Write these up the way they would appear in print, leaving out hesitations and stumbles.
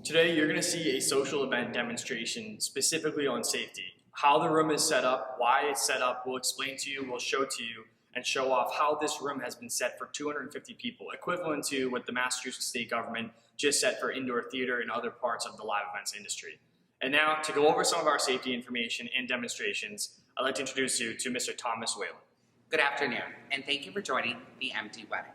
Today, you're going to see a social event demonstration specifically on safety. How the room is set up, why it's set up, we'll explain to you, we'll show to you, and show off how this room has been set for 250 people, equivalent to what the Massachusetts state government just set for indoor theater and other parts of the live events industry. And now, to go over some of our safety information and demonstrations, I'd like to introduce you to Mr. Thomas Whelan. Good afternoon, and thank you for joining the Empty Wedding,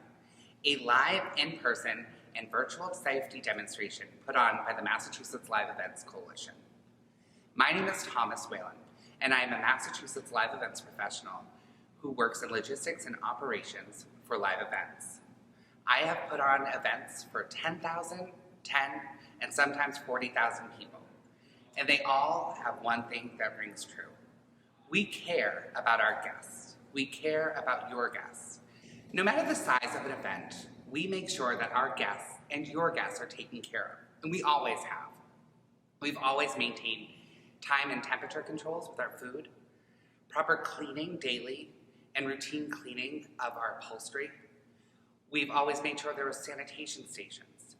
a live, in-person, and virtual safety demonstration put on by the Massachusetts Live Events Coalition. My name is Thomas Whelan, and I am a Massachusetts live events professional who works in logistics and operations for live events. I have put on events for 10,000, 10, and sometimes 40,000 people, and they all have one thing that rings true. We care about our guests. We care about your guests. No matter the size of an event, we make sure that our guests and your guests are taken care of, and we always have. We've always maintained time and temperature controls with our food, proper cleaning daily, and routine cleaning of our upholstery. We've always made sure there were sanitation stations,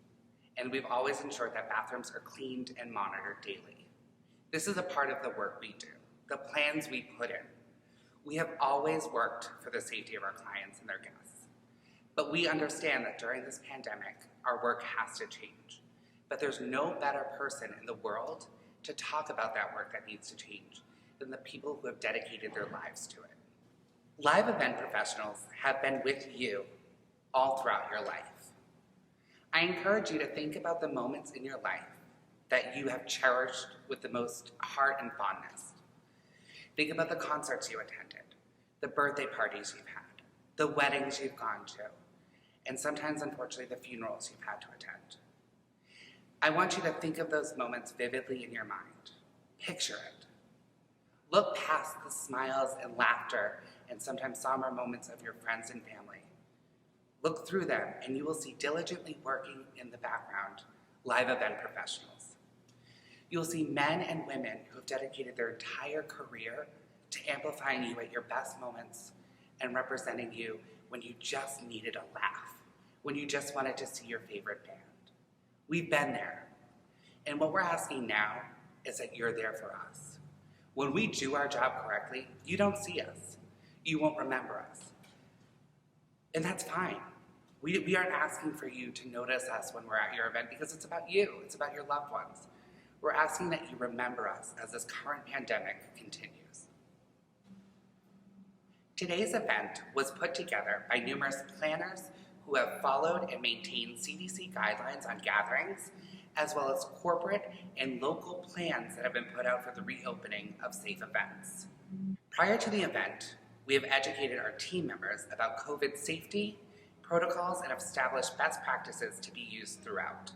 and we've always ensured that bathrooms are cleaned and monitored daily. This is a part of the work we do, the plans we put in. We have always worked for the safety of our clients and their guests. But we understand that during this pandemic, our work has to change. But there's no better person in the world to talk about that work that needs to change than the people who have dedicated their lives to it. Live event professionals have been with you all throughout your life. I encourage you to think about the moments in your life that you have cherished with the most heart and fondness. Think about the concerts you attended, the birthday parties you've had, the weddings you've gone to, and sometimes, unfortunately, the funerals you've had to attend. I want you to think of those moments vividly in your mind. Picture it. Look past the smiles and laughter and sometimes somber moments of your friends and family. Look through them and you will see diligently working in the background live event professionals. You'll see men and women who have dedicated their entire career to amplifying you at your best moments and representing you when you just needed a laugh, when you just wanted to see your favorite band. We've been there. And what we're asking now is that you're there for us. When we do our job correctly, you don't see us. You won't remember us. And that's fine. We aren't asking for you to notice us when we're at your event because it's about you. It's about your loved ones. We're asking that you remember us as this current pandemic continues. Today's event was put together by numerous planners who have followed and maintained CDC guidelines on gatherings, as well as corporate and local plans that have been put out for the reopening of safe events. Prior to the event, we have educated our team members about COVID safety, protocols, and have established best practices to be used throughout.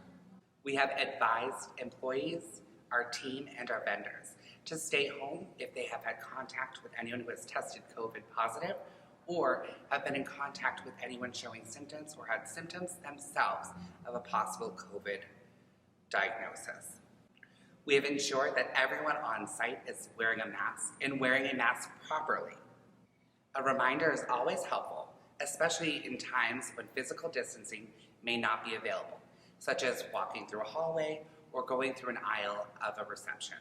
We have advised employees, our team, and our vendors to stay home if they have had contact with anyone who has tested COVID positive or have been in contact with anyone showing symptoms or had symptoms themselves of a possible COVID diagnosis. We have ensured that everyone on site is wearing a mask and wearing a mask properly. A reminder is always helpful, especially in times when physical distancing may not be available, such as walking through a hallway or going through an aisle of a reception.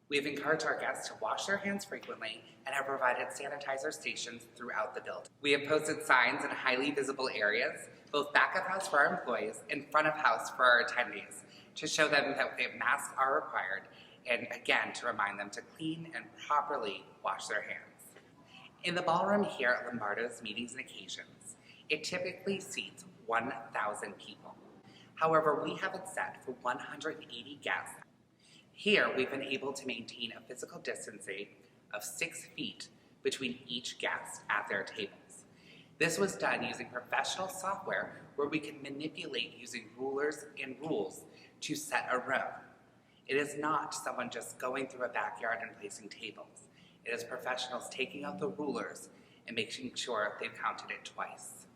We have encouraged our guests to wash their hands frequently and have provided sanitizer stations throughout the building. We have posted signs in highly visible areas, both back of house for our employees and front of house for our attendees, to show them that masks are required and, again, to remind them to clean and properly wash their hands. In the ballroom here at Lombardo's Meetings and Occasions, it typically seats 1,000 people. However, we have it set for 180 guests. Here, we've been able to maintain a physical distancing of 6 feet between each guest at their tables. This was done using professional software where we can manipulate using rulers and rules to set a row. It is not someone just going through a backyard and placing tables. It is professionals taking out the rulers and making sure they've counted it twice.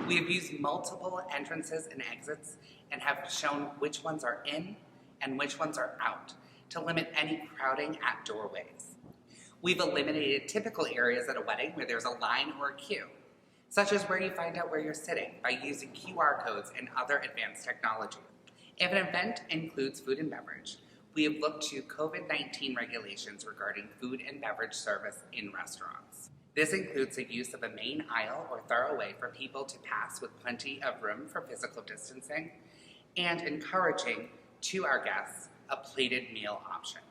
We have used multiple entrances and exits and have shown which ones are in and which ones are out to limit any crowding at doorways. We've eliminated typical areas at a wedding where there's a line or a queue, such as where you find out where you're sitting by using QR codes and other advanced technology. If an event includes food and beverage, we have looked to COVID-19 regulations regarding food and beverage service in restaurants. This includes the use of a main aisle or thoroughway for people to pass with plenty of room for physical distancing, and encouraging to our guests a plated meal option.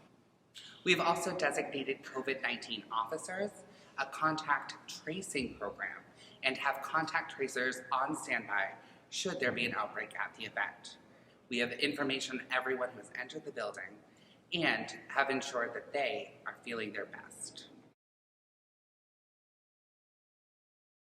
We've also designated COVID-19 officers, a contact tracing program, and have contact tracers on standby should there be an outbreak at the event. We have information on everyone who has entered the building and have ensured that they are feeling their best.